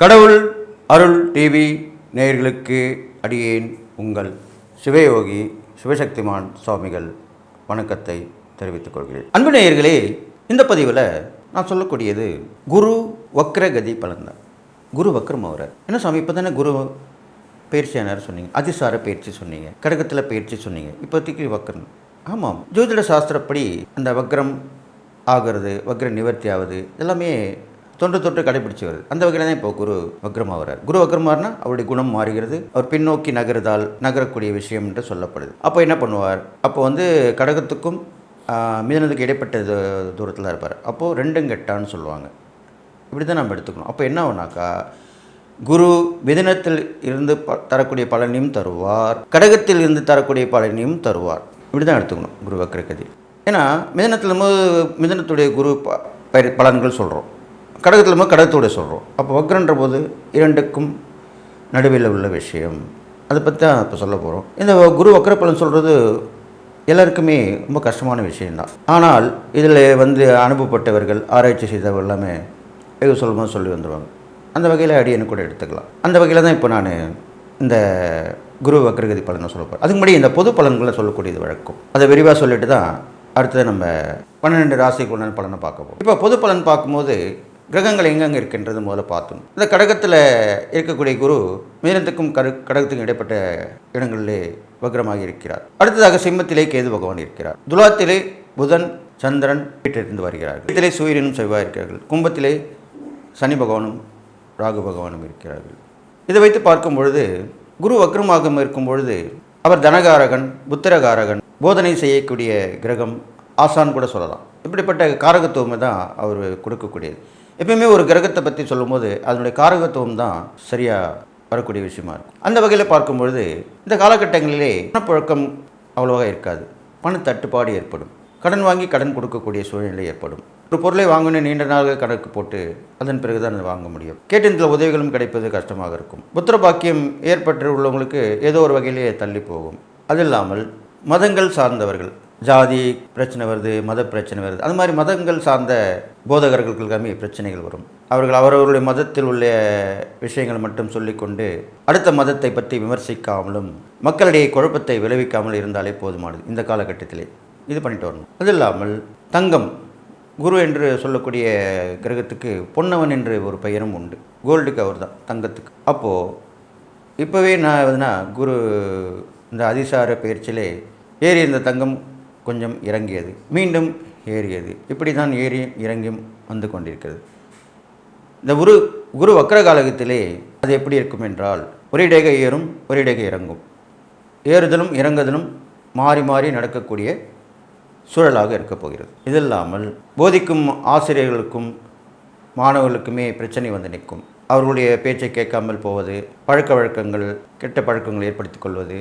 கடவுள் அருள் டிவி நேயர்களுக்கு அடியேன் உங்கள் சிவயோகி சிவசக்திமான் சுவாமிகள் வணக்கத்தை தெரிவித்துக் கொள்கிறேன். அன்பு நேயர்களே, இந்த பதிவில் நான் சொல்லக்கூடியது குரு வக்ரகதி பலன்தான். குரு வக்ரம் ஆகிறார். என்ன சுவாமி, இப்போ தானே குரு பயிற்சியானார் சொன்னீங்க, அதிசார பயிற்சி சொன்னீங்க, கடகத்தில் பயிற்சி சொன்னீங்க, இப்போதைக்கு வக்ரம். ஆமாம், ஜோதிட சாஸ்திரப்படி அந்த வக்ரம் ஆகிறது, வக்ர நிவர்த்தி ஆகுது, எல்லாமே தொன்று கடைபிடிச்சி வருது. அந்த வகையில் தான் இப்போ குரு வக்ரம் ஆகிறார். குரு வக்ரமாகனா அவருடைய குணம் மாறுகிறது, அவர் பின்னோக்கி நகரக்கூடிய விஷயம் என்று சொல்லப்படுது. அப்போ என்ன பண்ணுவார், அப்போ கடகத்துக்கும் மிதனத்துக்கு இடைப்பட்ட தூரத்தில் இருப்பார். அப்போது ரெண்டும் கெட்டான்னு சொல்லுவாங்க. இப்படி தான் நம்ம எடுத்துக்கணும். அப்போ என்ன ஆகுனாக்கா, குரு மிதனத்தில் இருந்து தரக்கூடிய பலனையும் தருவார், கடகத்தில் இருந்து தரக்கூடிய பலனையும் தருவார். இப்படி தான் எடுத்துக்கணும் குரு வக்ரகதி. ஏன்னா மிதனத்துடைய குரு பலன்கள் சொல்கிறோம், கடகத்தில் கடகத்தோடு சொல்கிறோம். அப்போ வக்ரன்ற போது இரண்டுக்கும் நடுவில் உள்ள விஷயம், அதை பற்றி தான் இப்போ சொல்ல போகிறோம். இந்த குரு வக்ர பலன் சொல்கிறது எல்லாருக்குமே ரொம்ப கஷ்டமான விஷயந்தான். ஆனால் இதில் அனுபவப்பட்டவர்கள், ஆராய்ச்சி செய்தவர்கள் எல்லாமே வெகு சுலபமாக சொல்லி வந்துடுவாங்க. அந்த வகையில் அடியேன்னு கூட எடுத்துக்கலாம். அந்த வகையில் தான் இப்போ நான் இந்த குரு வக்ரகதி பலனை சொல்ல போகிறேன். அதுக்கு முன்னாடி இந்த பொது பலன்களை சொல்லக்கூடியது வழக்கம், அதை விரிவாக சொல்லிட்டு தான் அடுத்தது நம்ம 12 ராசிக்கு உண்டான பலனை பார்க்க போகிறோம். இப்போ பொது பலன் பார்க்கும்போது கிரகங்கள் எங்கெங்கே இருக்கின்றது முதல்ல பார்த்தோம். இந்த கடகத்தில் இருக்கக்கூடிய குரு மீனத்துக்கும் கடகத்துக்கும் இடைப்பட்ட இடங்களிலே வக்ரமாகி இருக்கிறார். அடுத்ததாக சிம்மத்திலே கேது பகவான் இருக்கிறார். துலாத்திலே புதன் சந்திரன் வீட்டிலிருந்து வருகிறார்கள். வீட்டிலே சூரியனும் செவ்வாய் இருக்கிறார்கள். கும்பத்திலே சனி பகவானும் ராகு பகவானும் இருக்கிறார்கள். இதை வைத்து பார்க்கும் பொழுது குரு வக்ரமாக இருக்கும் பொழுது அவர் தனகாரகன், புத்திரகாரகன், போதனை செய்யக்கூடிய கிரகம், ஆசான் கூட சொல்லலாம். இப்படிப்பட்ட காரகத்துவமே தான் அவர் கொடுக்கக்கூடியது. எப்பயுமே ஒரு கிரகத்தை பற்றி சொல்லும்போது அதனுடைய காரகத்துவம் தான் சரியாக வரக்கூடிய விஷயமா இருக்கும். அந்த வகையில் பார்க்கும்பொழுது இந்த காலகட்டங்களிலே பணப்புழக்கம் அவ்வளோவா இருக்காது, பண தட்டுப்பாடு ஏற்படும், கடன் வாங்கி கடன் கொடுக்கக்கூடிய சூழ்நிலை ஏற்படும். ஒரு பொருளை வாங்கணும், நீண்ட நாள் கணக்கு போட்டு அதன் பிறகு தான் அதை வாங்க முடியும். கேட்டிருந்த உதவிகளும் கிடைப்பது கஷ்டமாக இருக்கும். புத்திர பாக்கியம் ஏற்பட்டு உள்ளவங்களுக்கு ஏதோ ஒரு வகையிலே தள்ளி போகும். அது இல்லாமல் மதங்கள் சார்ந்தவர்கள், ஜாதி பிரச்சனை வருது, மத பிரச்சனை வருது, அது மாதிரி மதங்கள் சார்ந்த போதகர்களுக்கு எல்லாமே பிரச்சனைகள் வரும். அவர்கள் அவர்களுடைய மதத்தில் உள்ள விஷயங்கள் மட்டும் சொல்லிக்கொண்டு அடுத்த மதத்தை பற்றி விமர்சிக்காமலும் மக்களிடையே குழப்பத்தை விளைவிக்காமல் இருந்தாலே போதுமானது. இந்த காலகட்டத்திலே இது பண்ணிட்டு வரணும். அது இல்லாமல் தங்கம், குரு என்று சொல்லக்கூடிய கிரகத்துக்கு பொன்னவன் என்று ஒரு பெயரும் உண்டு. கோல்டுக்கு அவர் தான், தங்கத்துக்கு. அப்போது இப்போவே நான் குரு இந்த அதிசார பயிற்சியிலே ஏறி இருந்த தங்கம் கொஞ்சம் இறங்கியது, மீண்டும் ஏறியது, இப்படி தான் ஏறி இறங்கியும் வந்து கொண்டிருக்கிறது. இந்த குரு வக்ர காலகத்திலே அது எப்படி இருக்கும் என்றால், ஒரே டேகை ஏறும், ஒரே டேகை இறங்கும். ஏறுதலும் இறங்குதலும் மாறி மாறி நடக்கக்கூடிய சூழலாக இருக்கப் போகிறது. இதில்லாமல் போதிக்கும் ஆசிரியர்களுக்கும் மாணவர்களுக்குமே பிரச்சனை வந்து நிற்கும். அவர்களுடைய பேச்சை கேட்காமல் போவது, பழக்க வழக்கங்கள், கெட்ட பழக்கங்கள் ஏற்படுத்தி கொள்வது,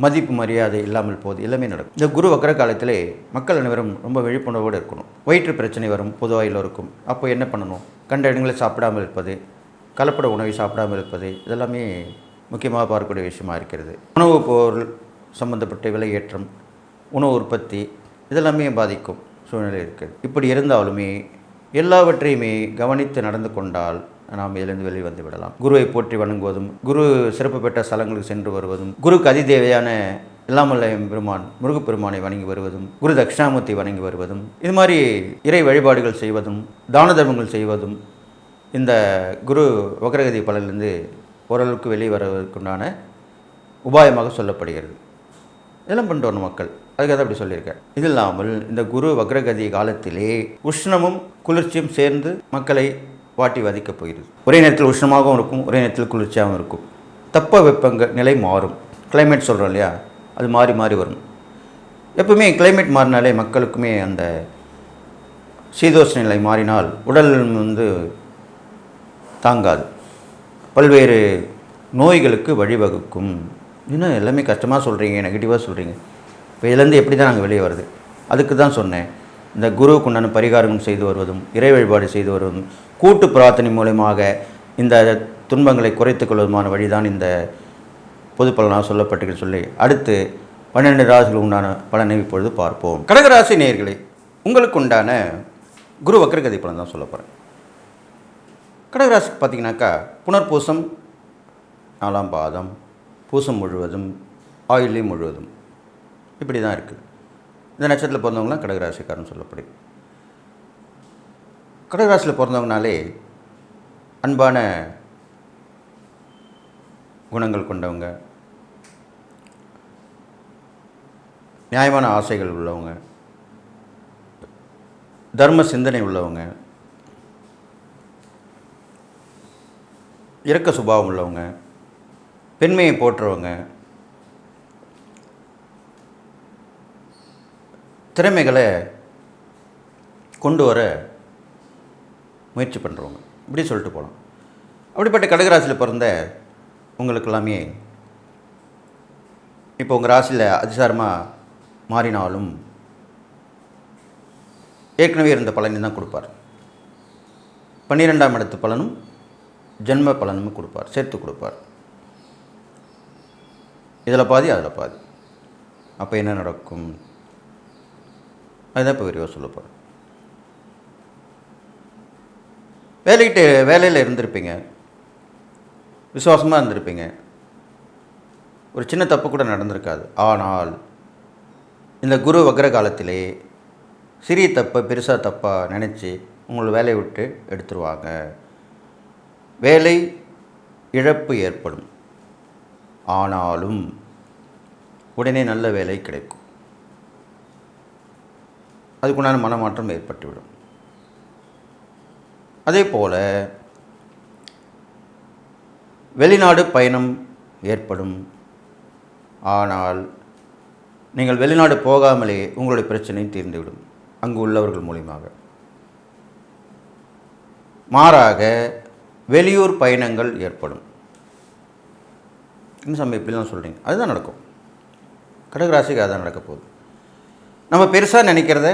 மதிப்பு மரியாதை இல்லாமல் போகுது, எல்லாமே நடக்கும். இந்த குரு வக்ர காலத்திலே மக்கள் அனைவரும் ரொம்ப விழிப்புணர்வோடு இருக்கணும். வயிற்று பிரச்சனை வரும் பொதுவாக எல்லோருக்கும். அப்போ என்ன பண்ணணும், கண்ட இடங்களை சாப்பிடாமல் இருப்பது, கலப்பட உணவை சாப்பிடாமல் இருப்பது, இதெல்லாமே முக்கியமாக பார்க்கக்கூடிய விஷயமாக இருக்கிறது. உணவுப் பொருள் சம்பந்தப்பட்ட விலையேற்றம், உணவு உற்பத்தி, இதெல்லாமே பாதிக்கும் சூழ்நிலை இருக்குது. இப்படி இருந்தாலுமே எல்லாவற்றையுமே கவனித்து நடந்து கொண்டால் நாம் இதிலிருந்து வெளியே வந்து விடலாம். குருவை போற்றி வணங்குவதும், குரு சிறப்பு பெற்ற ஸ்தலங்களுக்கு சென்று வருவதும், குருக்கு அதிதேவையான எல்லாமல்ல பெருமான் முருகப்பெருமானை வணங்கி வருவதும், குரு தட்சிணாமூர்த்தி வணங்கி வருவதும், இது மாதிரி இறை வழிபாடுகள் செய்வதும், தான தர்மங்கள் செய்வதும் இந்த குரு வக்ரகதி பலனிலிருந்து ஓரளவுக்கு வெளியே வருவதற்குண்டான உபாயமாக சொல்லப்படுகிறது. இதெல்லாம் பண்ணிட்டு வரணும் மக்கள், அதுக்காக தான் அப்படி சொல்லியிருக்கேன். இது இல்லாமல் இந்த குரு வக்ரகதி காலத்திலே உஷ்ணமும் குளிர்ச்சியும் சேர்ந்து மக்களை வாட்டி வதிக்கப் போகிறது. ஒரே நேரத்தில் உஷ்ணமாகவும் இருக்கும், ஒரே நேரத்தில் குளிர்ச்சியாகவும் இருக்கும். தட்ப வெப்பங்க நிலை மாறும். கிளைமேட் சொல்கிறோம் இல்லையா, அது மாறி மாறி வரும். எப்பவுமே கிளைமேட் மாறினாலே மக்களுக்குமே அந்த சீதோஷ்ண நிலை மாறினால் உடல் தாங்காது, பல்வேறு நோய்களுக்கு வழிவகுக்கும். இன்னும் எல்லாமே கஷ்டமாக சொல்கிறீங்க, நெகட்டிவாக சொல்கிறீங்க. இப்போ இதுலேருந்து எப்படி தான் நாங்கள் வெளியே வருது, அதுக்கு தான் சொன்னேன். இந்த குருவுக்கு உண்டான பரிகாரம் செய்து வருவதும், இறை வழிபாடு செய்து வருவதும், கூட்டு பிரார்த்தனை மூலமாக இந்த துன்பங்களை குறைத்து கொள்வதுமான வழிதான் இந்த பொது பலனாக சொல்லப்பட்டு சொல்லி அடுத்து 12 ராசிகள் உண்டான பலனை இப்பொழுது பார்ப்போம். கடகராசி நேயர்களே, உங்களுக்கு உண்டான குரு வக்ரகதி பலன் தான் சொல்ல போகிறேன். கடகராசிக்கு பார்த்தீங்கன்னாக்கா புனர்பூசம் 4ஆம் பாதம், பூசம் முழுவதும், ஆயில்யம் முழுவதும் இப்படி தான் இருக்குது. இந்த நட்சத்திரத்தில் பிறந்தவங்களாம் கடகராசிக்காரன்னு சொல்லப்படுது. கடகராசியில் பிறந்தவங்கனாலே அன்பான குணங்கள் கொண்டவங்க, நியாயமான ஆசைகள் உள்ளவங்க, தர்ம சிந்தனை உள்ளவங்க, இரக்க சுபாவம் உள்ளவங்க, பெண்மையை போற்றுறவங்க, திறமைகளை கொண்டு வர முயற்சி பண்ணுறவங்க, இப்படி சொல்லிட்டு போகலாம். அப்படிப்பட்ட கடகராசியில் பிறந்த உங்களுக்கு எல்லாமே இப்போ உங்கள் ராசியில் அதிசாரமாக மாறினாலும் ஏற்கனவே இருந்த பலனை தான் கொடுப்பார். 12ஆம் இடத்து பலனும் ஜென்ம பலனும் கொடுப்பார், சேர்த்து கொடுப்பார். இதில் பாதி அதில் பாதி. அப்போ என்ன நடக்கும்? அதுதான் இப்போ விரிவாக சொல்லப்போம். வேலையில் இருந்திருப்பீங்க, விசுவாசமாக இருந்திருப்பீங்க, ஒரு சின்ன தப்பு கூட நடந்திருக்காது. ஆனால் இந்த குரு வக்ர காலத்திலே சிறிய தப்பை பெருசாக தப்பாக நினச்சி உங்களை வேலையை விட்டு எடுத்துருவாங்க. வேலை இழப்பு ஏற்படும். ஆனாலும் உடனே நல்ல வேலை கிடைக்கும். அதுக்குண்டான மனமாற்றம் ஏற்பட்டுவிடும். அதே போல் வெளிநாடு பயணம் ஏற்படும். ஆனால் நீங்கள் வெளிநாடு போகாமலே உங்களுடைய பிரச்சனை தீர்ந்துவிடும் அங்கு உள்ளவர்கள் மூலியமாக. மாறாக வெளியூர் பயணங்கள் ஏற்படும். இன்னும் சமயம் இப்படிலாம் சொல்கிறீங்க, அதுதான் நடக்கும். கடகராசிக்கு அதுதான் நடக்க போகுது. நம்ம பெருசாக நினைக்கிறத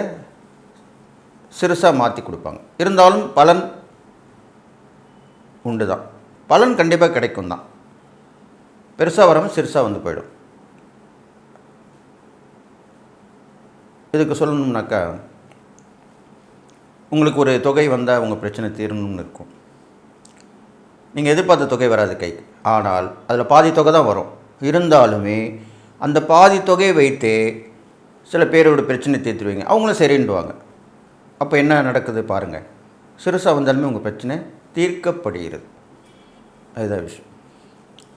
சிறுசாக மாற்றி கொடுப்பாங்க. இருந்தாலும் பலன் உண்டு தான், பலன் கண்டிப்பாக கிடைக்கும் தான். பெருசாக வராமல் சிறுசாக வந்து போயிடும். இதுக்கு சொல்லணும்னாக்கா, உங்களுக்கு ஒரு தொகை வந்தால் உங்கள் பிரச்சனை தீரணும்னு இருக்கும். நீங்கள் எதிர்பார்த்த தொகை வராது கைக்கு. ஆனால் அதில் பாதி தொகை தான் வரும். இருந்தாலுமே அந்த பாதி தொகையை வைத்தே சில பேரோட பிரச்சனை தீர்த்துருவீங்க. அவங்களும் சரின்டுவாங்க. அப்போ என்ன நடக்குது பாருங்கள். சிறுசாக வந்தாலுமே உங்கள் பிரச்சனை தீர்க்கப்படுகிறது. அதுதான் விஷயம்.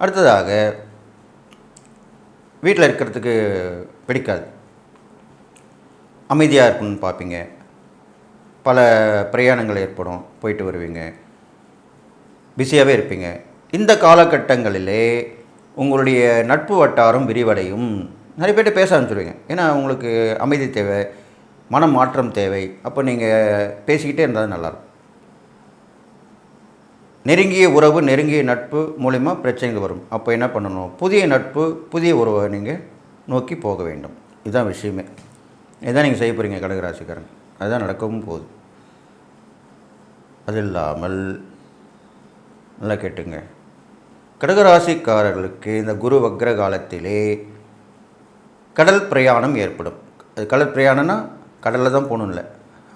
அடுத்ததாக, வீட்டில் இருக்கிறதுக்கு பிடிக்காது, அமைதியாக இருக்கணும்னு பார்ப்பீங்க. பல பிரயாணங்கள் ஏற்படும், போயிட்டு வருவீங்க, பிஸியாகவே இருப்பீங்க. இந்த காலகட்டங்களிலே உங்களுடைய நட்பு வட்டாரம் விரிவடையும். நிறைய பேர்கிட்ட பேச ஆரம்பிச்சுடுவீங்க. ஏன்னா உங்களுக்கு அமைதி தேவை, மன மாற்றம் தேவை. அப்போ நீங்கள் பேசிக்கிட்டே இருந்தால் நல்லாயிருக்கும். நெருங்கிய உறவு, நெருங்கிய நட்பு மூலிமா பிரச்சனைகள் வரும். அப்போ என்ன பண்ணணும்? புதிய நட்பு, புதிய உறவை நீங்கள் நோக்கி போக வேண்டும். இதுதான் விஷயமே. இதுதான் நீங்கள் செய்ய போகிறீங்க கடகராசிக்காரங்க. அதுதான் நடக்கவும் போகுது. அது இல்லாமல் நல்லா கேட்டுங்க, கடகராசிக்காரர்களுக்கு இந்த குரு வக்ர காலத்திலே கடல் பிரயாணம் ஏற்படும். அது கடல் பிரயாணம்னா கடலில் தான் போகணும் இல்லை,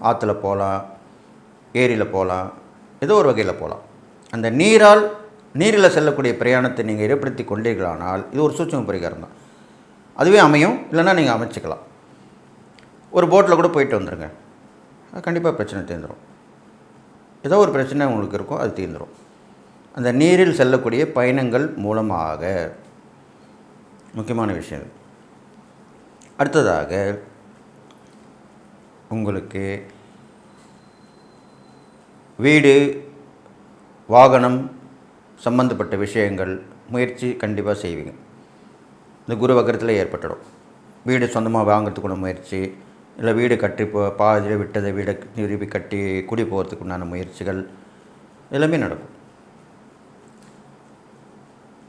ஆற்றுல போகலாம், ஏரியில் போகலாம், ஏதோ ஒரு வகையில் போகலாம். அந்த நீரில் செல்லக்கூடிய பிரயாணத்தை நீங்கள் ஏற்படுத்தி கொண்டீர்களானால் இது ஒரு சூட்சும பரிகாரம் தான். அதுவே அமையும். இல்லைன்னா நீங்கள் அமைச்சிக்கலாம். ஒரு போட்டில் கூட போயிட்டு வந்துடுங்க, அது கண்டிப்பாக பிரச்சனை தீர்ந்துடும். ஏதோ ஒரு பிரச்சனை உங்களுக்கு இருக்கும், அது தீர்ந்துடும். அந்த நீரில் செல்லக்கூடிய பயணங்கள் மூலமாக முக்கியமான விஷயம். அடுத்ததாக, உங்களுக்கு வீடு வாகனம் சம்பந்தப்பட்ட விஷயங்கள் முயற்சி கண்டிப்பாக செய்வீங்க. இந்த குரு வக்கரத்தில் ஏற்பட்டுடும். வீடு சொந்தமாக வாங்கிறதுக்குள்ள முயற்சி, இல்லை வீடு கட்டி பாதியில் விட்டதை வீடை நிறுவி கட்டி குடி போகிறதுக்கு உண்டான முயற்சிகள் எல்லாமே நடக்கும்.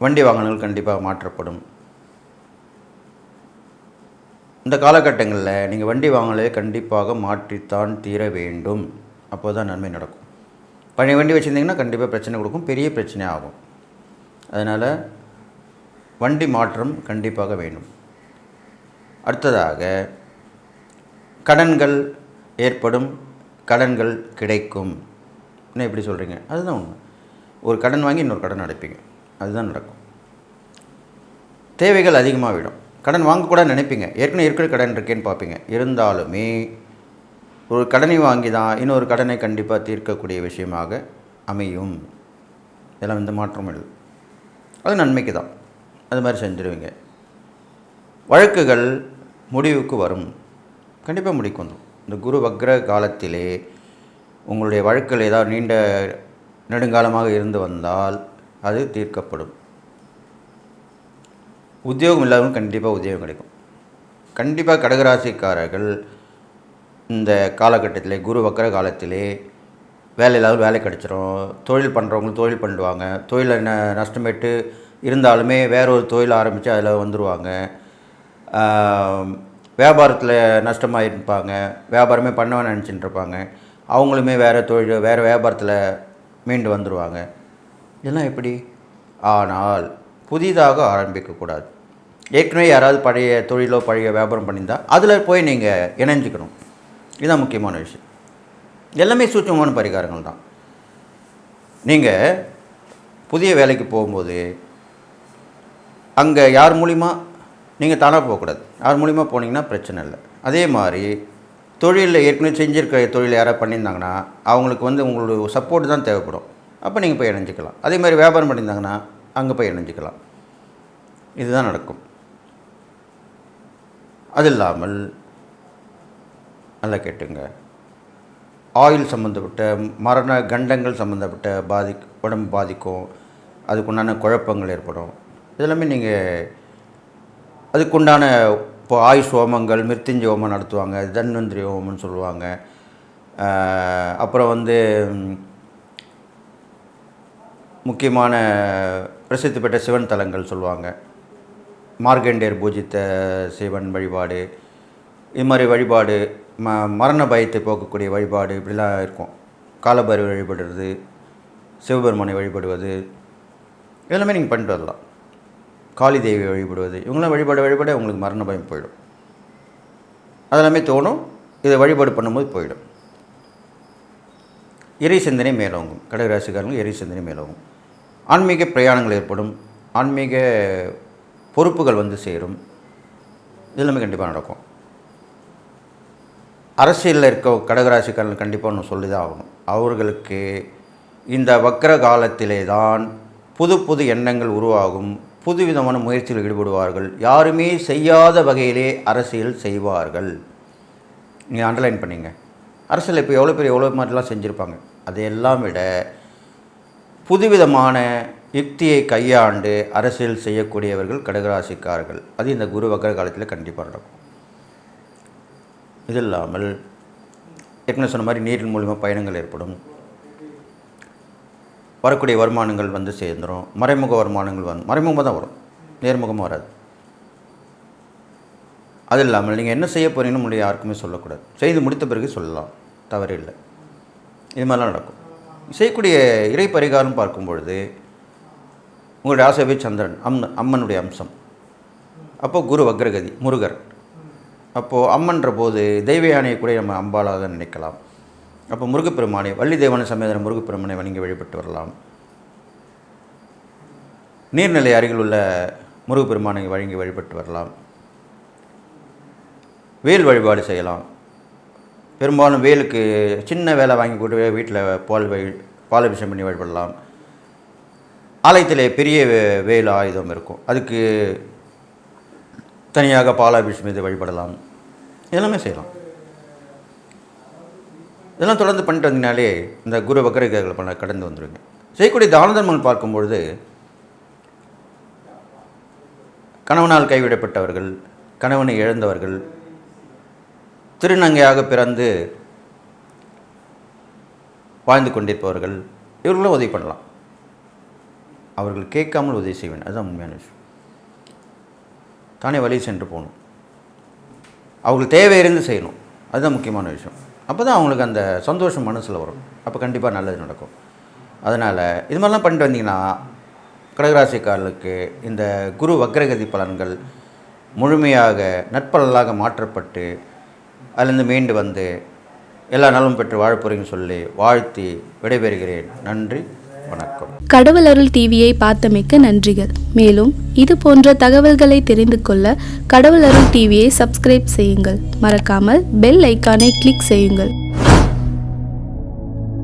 வண்டி வாகனங்கள் கண்டிப்பாக மாற்றப்படும். இந்த காலகட்டங்களில் நீங்கள் வண்டி வாங்கலே கண்டிப்பாக மாற்றித்தான் தீர வேண்டும். அப்போ தான் நன்மை நடக்கும். பழைய வண்டி வச்சுருந்தீங்கன்னா கண்டிப்பாக பிரச்சனை கொடுக்கும், பெரிய பிரச்சனை ஆகும். அதனால் வண்டி மாற்றம் கண்டிப்பாக வேண்டும். அடுத்ததாக, கடன்கள் ஏற்படும், கடன்கள் கிடைக்கும். என்ன எப்படி சொல்கிறீங்க? அதுதான் உண்மை. ஒரு கடன் வாங்கி இன்னொரு கடன் அடைப்பீங்க. அதுதான் நடக்கும். தேவைகள் அதிகமாக விடும். கடன் வாங்கக்கூட நினைப்பீங்க, ஏற்கனவே இருக்கிற கடன் இருக்கேன்னு பார்ப்பீங்க. இருந்தாலுமே ஒரு கடனை வாங்கி தான் இன்னொரு கடனை கண்டிப்பாக தீர்க்கக்கூடிய விஷயமாக அமையும். இதெல்லாம் எந்த மாற்றமும் இல்லை. அது நன்மைக்கு தான். அது மாதிரி செஞ்சுருவீங்க. வழக்குகள் முடிவுக்கு வரும். கண்டிப்பாக முடிக்கு வந்துடும். இந்த குரு வக்ர காலத்திலே உங்களுடைய வழக்குகள் ஏதாவது நீண்ட நெடுங்காலமாக இருந்து வந்தால் அது தீர்க்கப்படும். உத்தியோகம் இல்லாதவங்க கண்டிப்பாக உத்தியோகம் கிடைக்கும். கண்டிப்பாக கடகராசிக்காரர்கள் இந்த காலகட்டத்திலே குரு வக்ர காலத்திலே வேலை இல்லாத வேலை கிடச்சிரும். தொழில் பண்ணுறவங்களும் தொழில் பண்ணிடுவாங்க. தொழிலில் நஷ்டமேட்டு இருந்தாலுமே வேற ஒரு தொழில் ஆரம்பித்து அதில் வந்துடுவாங்க. வியாபாரத்தில் நஷ்டமாக இருப்பாங்க. வியாபாரமே பண்ணவன்னு நினச்சிட்டு இருப்பாங்க. அவங்களுமே வேறு தொழில் வேறு வியாபாரத்தில் மீண்டு வந்துடுவாங்க. இதெல்லாம் எப்படி? ஆனால் புதிதாக ஆரம்பிக்கக்கூடாது. ஏற்கனவே யாராவது பழைய தொழிலோ பழைய வியாபாரம் பண்ணியிருந்தால் அதில் போய் நீங்கள் இணைஞ்சிக்கணும். இதுதான் முக்கியமான விஷயம். எல்லாமே சூட்சமான பரிகாரங்கள் தான். நீங்கள் புதிய வேலைக்கு போகும்போது அங்கே யார் மூலிமா நீங்கள் தானாக போகக்கூடாது. யார் மூலிமா போனீங்கன்னா பிரச்சனை இல்லை. அதே மாதிரி தொழிலில் ஏற்கனவே செஞ்சுருக்கிற தொழில் யாராவது பண்ணியிருந்தாங்கன்னா அவங்களுக்கு உங்களோட சப்போர்ட் தான் தேவைப்படும். அப்போ நீங்கள் போய் இணைஞ்சிக்கலாம். அதே மாதிரி வியாபாரம் பண்ணியிருந்தாங்கன்னா அங்கே போய் இணைஞ்சிக்கலாம். இதுதான் நடக்கும். அது இல்லாமல் நல்லா கேட்டுங்க, ஆயில் சம்மந்தப்பட்ட மரண கண்டங்கள் சம்மந்தப்பட்ட உடம்பு பாதிக்கும். அதுக்குண்டான குழப்பங்கள் ஏற்படும். இதெல்லாமே நீங்கள் அதுக்குண்டான இப்போ ஆயுஷ் ஹோமங்கள், மிருத்யுஞ்சய ஹோமம் நடத்துவாங்க. தன்வந்திரி ஹோமம்னு சொல்லுவாங்க. அப்புறம் முக்கியமான பிரசித்தி பெற்ற சிவன் தலங்கள் சொல்லுவாங்க. மார்கண்டேயர் பூஜித்த சிவன் வழிபாடு, இது மாதிரி வழிபாடு, மரண பயத்தை போக்கக்கூடிய வழிபாடு இப்படிலாம் இருக்கும். காலபைரவர் வழிபடுறது, சிவபெருமானை வழிபடுவது, இதெல்லாமே நீங்கள் பண்ணிட்டு வரலாம். காளி தேவியை வழிபடுவது, இவங்களாம் வழிபட உங்களுக்கு மரண பயம் போயிடும். அதெல்லாமே தோணும். இதை வழிபாடு பண்ணும்போது போயிடும். இறை சிந்தனை மேலோங்கும். கடகராசிக்காரங்க இறை சிந்தனை மேலோங்கும். ஆன்மீக பிரயாணங்கள் ஏற்படும். ஆன்மீக பொறுப்புகள் சேரும். இதெல்லாமே கண்டிப்பாக நடக்கும். அரசியலில் இருக்க கடகராசிக்காரர்கள் கண்டிப்பாக ஒன்று சொல்லி தான் ஆகணும். அவர்களுக்கு இந்த வக்ர காலத்திலே தான் புது புது எண்ணங்கள் உருவாகும். புது விதமான முயற்சியில் ஈடுபடுவார்கள். யாருமே செய்யாத வகையிலே அரசியல் செய்வார்கள். நீங்கள் அண்டர்லைன் பண்ணிங்க. அரசியல் இப்போ எவ்வளோ மாதிரிலாம் செஞ்சுருப்பாங்க. அதையெல்லாம் விட புதுவிதமான யுக்தியை கையாண்டு அரசியல் செய்யக்கூடியவர்கள் கடகராசிக்காரர்கள். அது இந்த குரு வக்ர காலத்தில் கண்டிப்பாக நடக்கும். இது இல்லாமல் ஏற்கனவே சொன்ன மாதிரி நீரின் மூலிமா பயணங்கள் ஏற்படும். வரக்கூடிய வருமானங்கள் சேர்ந்துடும். மறைமுக வருமானங்கள் மறைமுகமாக தான் வரும், நேர்முகமாக வராது. அது இல்லாமல் நீங்கள் என்ன செய்ய போகிறீங்கன்னு முன்னாடி யாருக்குமே சொல்லக்கூடாது. செய்து முடித்த பிறகு சொல்லலாம், தவறு இல்லை. இது மாதிரிலாம் நடக்கும். செய்யக்கூடிய இறை பரிகாரம் பார்க்கும் பொழுது உங்களுடைய ஆசை சந்திரன் அம்மனுடைய அம்சம். அப்போது குரு வக்ரகதி முருகர். அப்போது அம்மன்ற போது தெய்வ யானையை கூட நம்ம அம்பாலாக நினைக்கலாம். அப்போ முருகப்பெருமானை, வள்ளி தேவன சமேதன முருகப்பெருமானை வணங்கி வழிபட்டு வரலாம். நீர்நிலை அருகில் உள்ள முருகப்பெருமானை வழங்கி வழிபட்டு வரலாம். வேல் வழிபாடு செய்யலாம். பெரும்பாலும் வேலுக்கு சின்ன வேலை வாங்கி கொண்டு வீட்டில் பாலபிஷேகம் பண்ணி வழிபடலாம். ஆலயத்தில் பெரிய வேல் ஆயுதம் இருக்கும், அதுக்கு தனியாக பாலாபிஷேகம் செய்து வழிபடலாம். எல்லாமே செய்யலாம். இதெல்லாம் தொடர்ந்து பண்ணிட்டு வந்தீங்கனாலே இந்த குரு வக்ரகளை கடந்து வந்துடுங்க. செய்யக்கூடிய தான தர்மங்கள் பார்க்கும்பொழுது கணவனால் கைவிடப்பட்டவர்கள், கணவனை இழந்தவர்கள், திருநங்கையாக பிறந்து வாழ்ந்து கொண்டிருப்பவர்கள், இவர்களும் உதவி பண்ணலாம். அவர்கள் கேட்காமல் உதவி செய்வேன். அதுதான் உண்மையான விஷயம். தானே வழி சென்று போகணும். அவங்களுக்கு தேவை இருந்து செய்யணும். அதுதான் முக்கியமான விஷயம். அப்போ தான் அவங்களுக்கு அந்த சந்தோஷம் மனசில் வரும். அப்போ கண்டிப்பாக நல்லது நடக்கும். அதனால் இது மாதிரிலாம் பண்ணிட்டு வந்தீங்கன்னா கடகராசிக்காரர்களுக்கு இந்த குரு வக்ரகதி பலன்கள் முழுமையாக நட்பலனாக மாற்றப்பட்டு அதிலிருந்து மீண்டு எல்லா நலமும் பெற்று வாழப்போறீங்கன்னு சொல்லி வாழ்த்தி விடைபெறுகிறேன். நன்றி. வணக்கம். கடவுள் அருள் டிவியை பார்த்தமைக்க நன்றிகள். மேலும் இது போன்ற தகவல்களை தெரிந்து கொள்ள கடவுள் அருள் டிவியை சப்ஸ்கிரைப் செய்யுங்கள். மறக்காமல் பெல் ஐக்கானை கிளிக் செய்யுங்கள்.